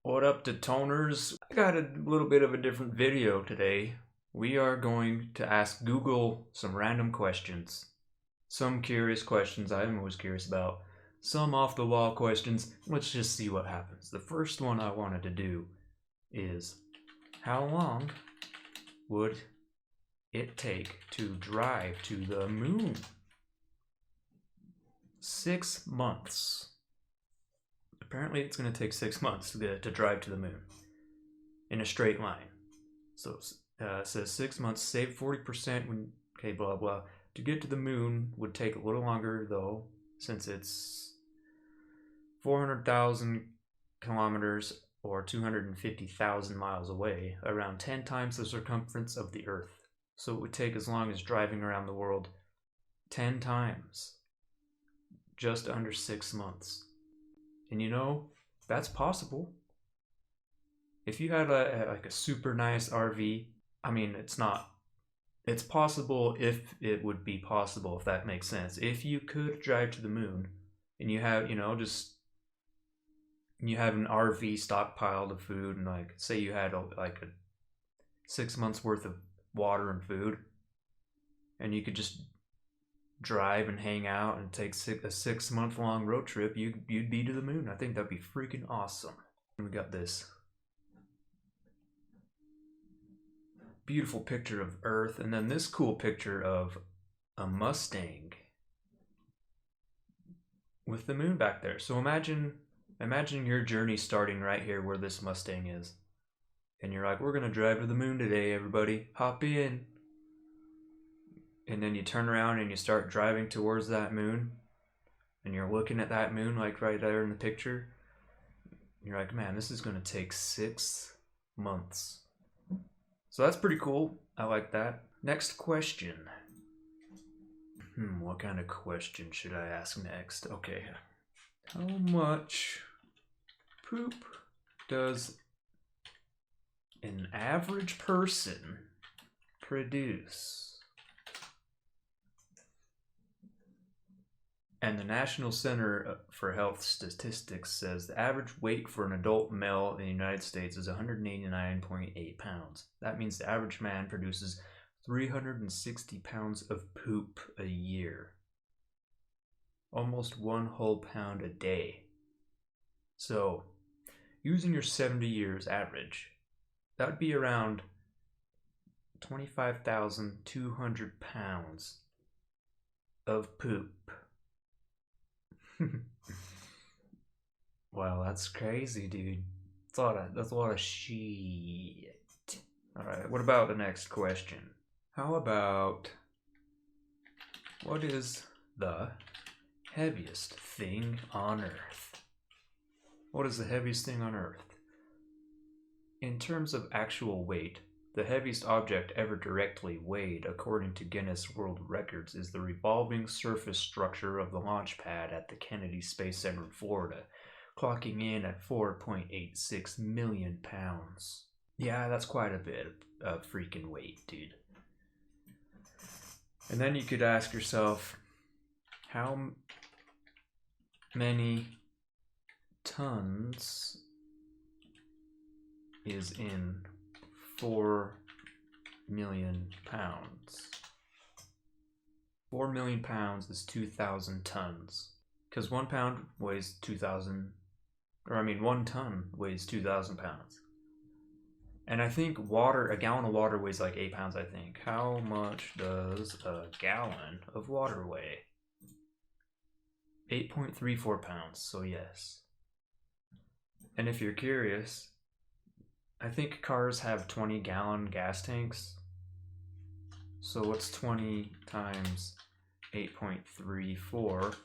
What up to toners? I got a little bit of a different video today. We are going to ask Google some random questions. Some curious questions I'm always curious about. Some off the wall questions. Let's just see what happens. The first one I wanted to do is how long would it take to drive to the moon? 6 months. Apparently it's going to take 6 months to drive to the moon in a straight line. So it says 6 months, save 40% when, okay, blah, blah. To get to the moon would take a little longer though, since it's 400,000 kilometers or 250,000 miles away, around 10 times the circumference of the Earth. So it would take as long as driving around the world 10 times, just under 6 months. And you know, that's possible. If you had a super nice RV, I mean, it's possible if it would be possible, if that makes sense. If you could drive to the moon and you have, you have an RV stockpiled of food, and like, say you had like a 6 months worth of water and food, and you could just drive and hang out and take a 6 month long road trip, you'd be to the moon. I think that'd be freaking awesome. And we got this beautiful picture of Earth, and then this cool picture of a Mustang with the moon back there. So imagine your journey starting right here where this Mustang is, and you're like, we're gonna drive to the moon today, everybody, hop in. And then you turn around and you start driving towards that moon, and you're looking at that moon like right there in the picture. You're like, man, this is going to take 6 months. So that's pretty cool. I like that. Next question. What kind of question should I ask next? Okay. How much poop does an average person produce? And the National Center for Health Statistics says the average weight for an adult male in the United States is 189.8 pounds. That means the average man produces 360 pounds of poop a year. Almost 1 whole pound a day. So, using your 70 years average, that would be around 25,200 pounds of poop. Wow, that's crazy, dude. That's a lot of shit. Alright, what about the next question? How about, what is the heaviest thing on Earth? What is the heaviest thing on Earth? In terms of actual weight, the heaviest object ever directly weighed, according to Guinness World Records, is the revolving surface structure of the launch pad at the Kennedy Space Center in Florida, clocking in at 4.86 million pounds. Yeah, that's quite a bit of freaking weight, dude. And then you could ask yourself, how many tons is in 4 million pounds? 4 million pounds is 2,000 tons. Because 1 pound weighs 2,000, or I mean 1 ton weighs 2,000 pounds. And I think a gallon of water weighs like 8 pounds, I think. How much does a gallon of water weigh? 8.34 pounds, so yes. And if you're curious, I think cars have 20-gallon gas tanks. So what's 20 times 8.34?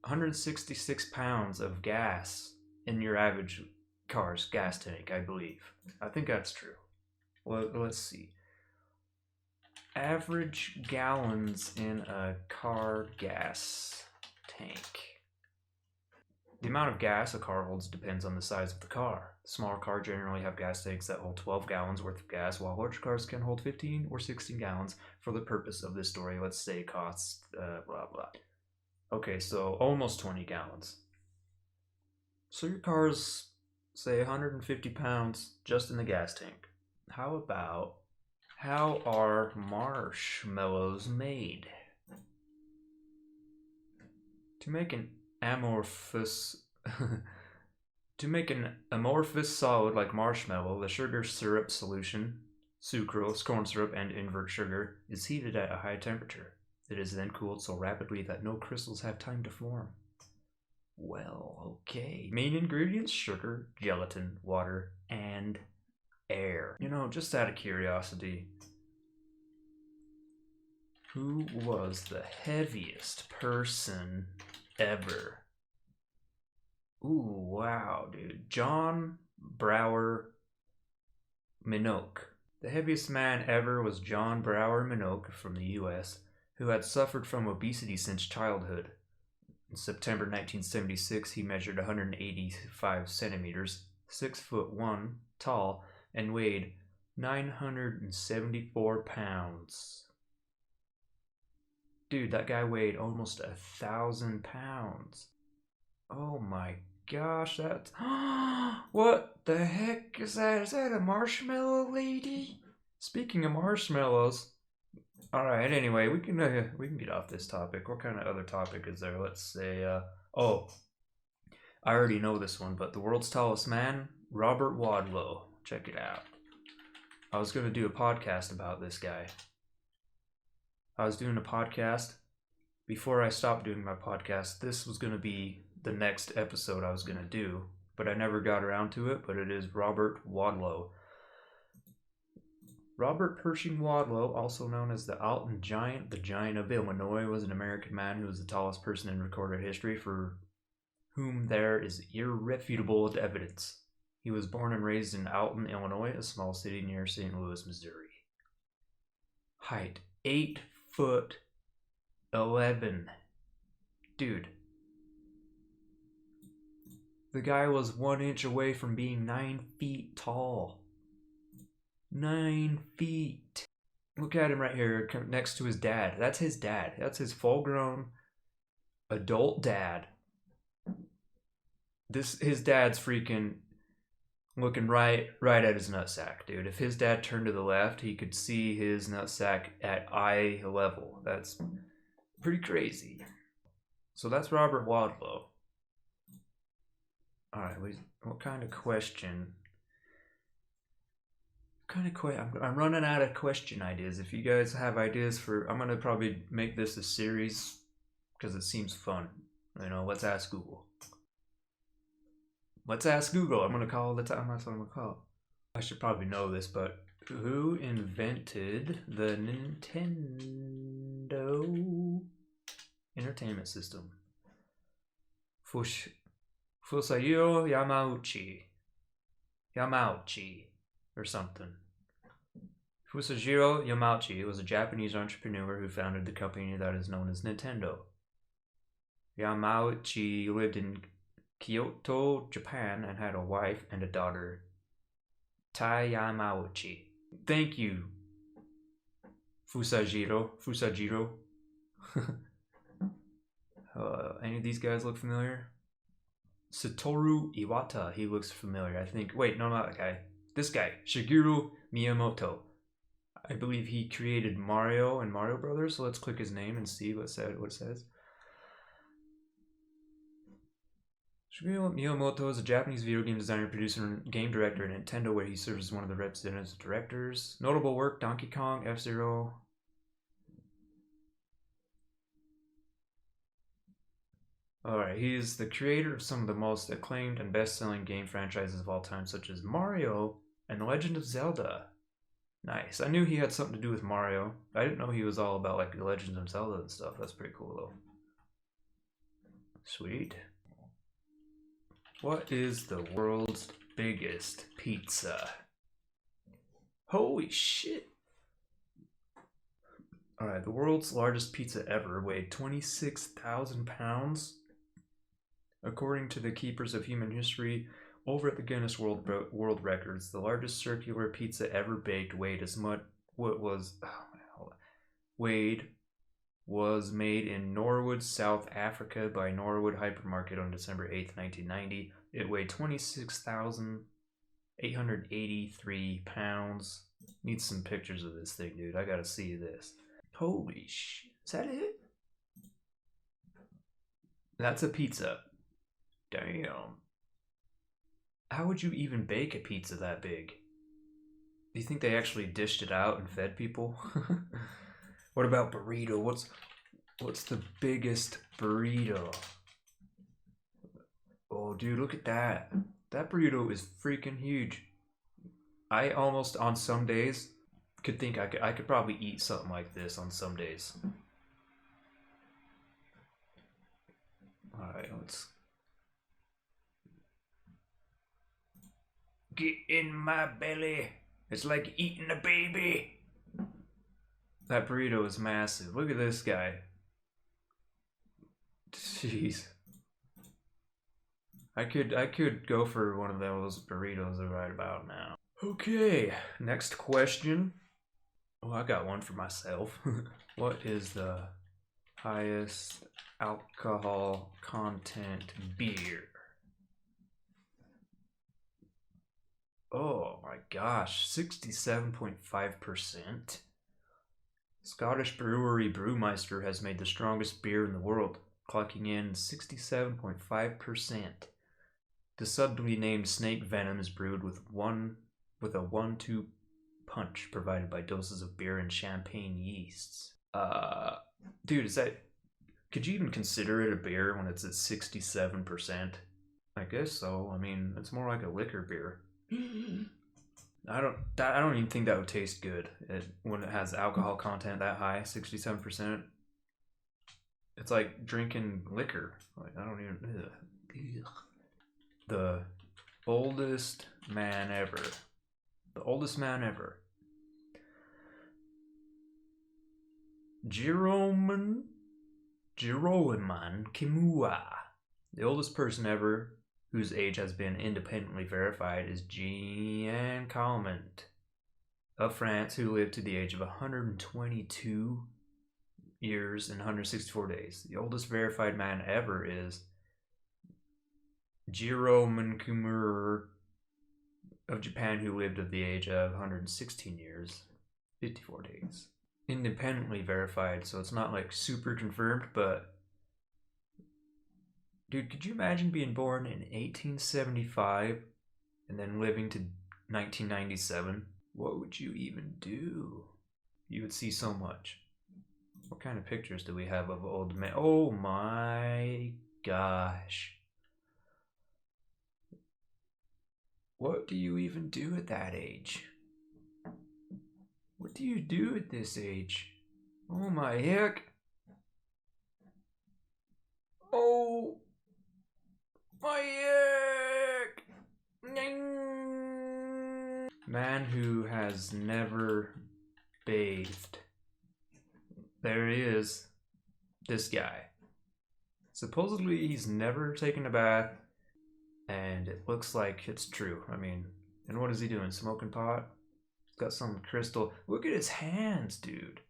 166 pounds of gas in your average car's gas tank, I believe. I think that's true. Well, let's see. Average gallons in a car gas tank. The amount of gas a car holds depends on the size of the car. Smaller cars generally have gas tanks that hold 12 gallons worth of gas, while larger cars can hold 15 or 16 gallons. For the purpose of this story, let's say costs blah blah. Okay, so almost 20 gallons. So your car's say 150 pounds just in the gas tank. How are marshmallows made? To make an amorphous solid like marshmallow, the sugar syrup solution, sucrose, corn syrup, and invert sugar, is heated at a high temperature. It is then cooled so rapidly that no crystals have time to form. Well, okay. Main ingredients: sugar, gelatin, water, and air. You know, just out of curiosity, who was the heaviest person ever? Ooh, wow, dude. John Brower Minogue. The heaviest man ever was John Brower Minogue from the US, who had suffered from obesity since childhood. In September 1976, he measured 185 centimeters, 6'1" tall, and weighed 974 pounds. Dude, that guy weighed almost 1,000 pounds. Oh my gosh, that's... What the heck is that? Is that a marshmallow lady? Speaking of marshmallows... Alright, anyway, we can get off this topic. What kind of other topic is there? Let's say, oh, I already know this one, but the world's tallest man, Robert Wadlow. Check it out. I was going to do a podcast about this guy. I was doing a podcast. Before I stopped doing my podcast, this was going to be the next episode I was going to do, but I never got around to it, but it is Robert Wadlow. Robert Pershing Wadlow, also known as the Alton Giant, the Giant of Illinois, was an American man who was the tallest person in recorded history for whom there is irrefutable evidence. He was born and raised in Alton, Illinois, a small city near St. Louis, Missouri. Height, 8'11". Dude. The guy was 1 inch away from being 9 feet tall. 9 feet. Look at him right here next to his dad. That's his dad. That's his full-grown adult dad. His dad's freaking looking right at his nutsack, dude. If his dad turned to the left, he could see his nutsack at eye level. That's pretty crazy. So that's Robert Wadlow. Alright, what kind of question? I'm running out of question ideas. If you guys have ideas I'm gonna probably make this a series because it seems fun. You know, let's ask Google. Let's ask Google. I'm gonna call it the time. That's what I'm gonna call it. I should probably know this, but who invented the Nintendo Entertainment System? Fusajiro Yamauchi. Or something. Fusajiro Yamauchi was a Japanese entrepreneur who founded the company that is known as Nintendo. Yamauchi lived in Kyoto, Japan, and had a wife and a daughter, Tai Yamauchi. Thank you, Fusajiro. Any of these guys look familiar? Satoru Iwata, he looks familiar, I think. Wait, no, not that guy. This guy, Shigeru Miyamoto. I believe he created Mario and Mario Brothers, so let's click his name and see what it says. Shigeru Miyamoto is a Japanese video game designer, producer, and game director at Nintendo, where he serves as one of the representatives directors. Notable work: Donkey Kong, F-Zero. Alright, he is the creator of some of the most acclaimed and best-selling game franchises of all time, such as Mario and The Legend of Zelda. Nice. I knew he had something to do with Mario. I didn't know he was all about like The Legend of Zelda and stuff. That's pretty cool though. Sweet. What is the world's biggest pizza? Holy shit. Alright, the world's largest pizza ever weighed 26,000 pounds. According to the keepers of human history, over at the Guinness World Records, the largest circular pizza ever baked was made in Norwood, South Africa by Norwood Hypermarket on December 8th, 1990. It weighed 26,883 pounds. Need some pictures of this thing, dude. I gotta see this. Holy shit. Is that it? That's a pizza. Damn. How would you even bake a pizza that big? Do you think they actually dished it out and fed people? What about burrito? What's the biggest burrito? Oh, dude, look at that. That burrito is freaking huge. I almost, on some days, could think I could probably eat something like this on some days. Alright, let's get in my belly. It's like eating a baby. That burrito is massive. Look at this guy. Jeez. I could go for one of those burritos right about now. Okay, next question. Oh, I got one for myself. What is the highest alcohol content beer? Oh my gosh, 67.5%. Scottish brewery Brewmeister has made the strongest beer in the world, clocking in 67.5%. The subtly named snake venom is brewed with a 1-2 punch provided by doses of beer and champagne yeasts. Dude, is that... Could you even consider it a beer when it's at 67%? I guess so. I mean, it's more like a liquor beer. I don't even think that would taste good when it has alcohol content that high, 67%. It's like drinking liquor. Like, I don't even... Ugh. The oldest man ever. The oldest man ever. Jeroman Kimua. The oldest person ever whose age has been independently verified is Jean Calment of France, who lived to the age of 122 years and 164 days. The oldest verified man ever is Jiro Mankumur of Japan, who lived at the age of 116 years, 54 days. Independently verified, so it's not like super confirmed, but dude, could you imagine being born in 1875 and then living to 1997? What would you even do? You would see so much. What kind of pictures do we have of old men? Oh my gosh. What do you even do at that age? What do you do at this age? Oh my heck. Oh my heck. Man who has never bathed. There he is. This guy. Supposedly he's never taken a bath. And it looks like it's true. I mean, and what is he doing? Smoking pot? He's got some crystal. Look at his hands, dude.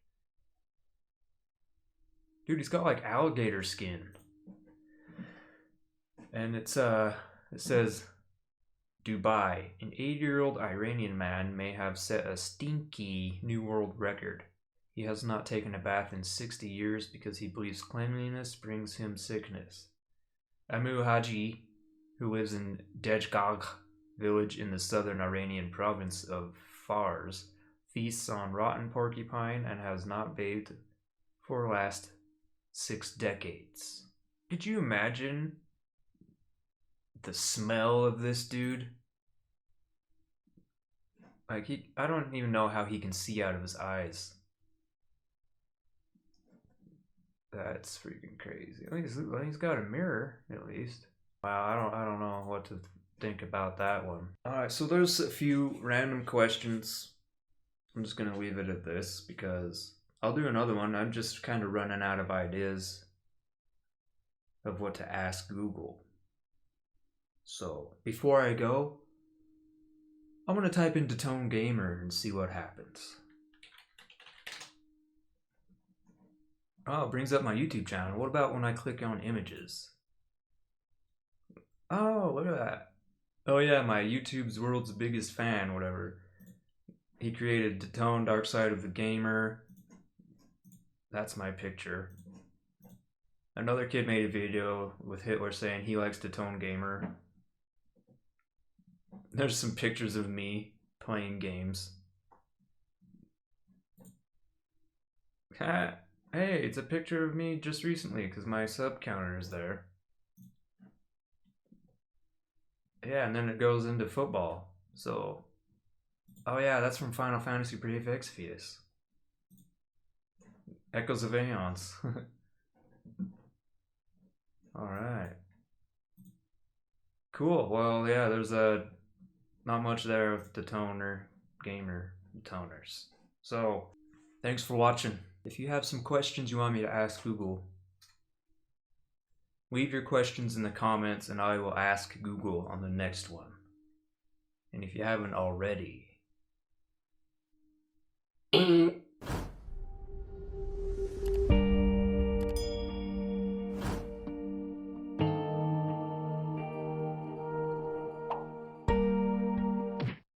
Dude, he's got like alligator skin. And it says Dubai. An 80-year-old Iranian man may have set a stinky new world record. He has not taken a bath in 60 years because he believes cleanliness brings him sickness. Amu Haji, who lives in Dejgagh village in the southern Iranian province of Fars, feasts on rotten porcupine and has not bathed for the last 6 decades. Could you imagine the smell of this dude? Like, I don't even know how he can see out of his eyes. That's freaking crazy. He's got a mirror, at least. Wow, I don't know what to think about that one. Alright, so there's a few random questions. I'm just gonna leave it at this because I'll do another one. I'm just kind of running out of ideas of what to ask Google. So before I go, I'm gonna type in Detone Gamer and see what happens. Oh, it brings up my YouTube channel. What about when I click on images? Oh, look at that. Oh yeah, my YouTube's world's biggest fan, whatever. He created Detone Dark Side of the Gamer. That's my picture. Another kid made a video with Hitler saying he likes Detone Gamer. There's some pictures of me playing games. Hey, it's a picture of me just recently because my sub counter is there. Yeah, and then it goes into football. So, oh yeah, that's from Final Fantasy Brave Exvius. Echoes of Aeons. Alright. Cool. Well, yeah, there's not much there with the toner gamer toners. So, thanks for watching. If you have some questions you want me to ask Google, leave your questions in the comments and I will ask Google on the next one. And if you haven't already,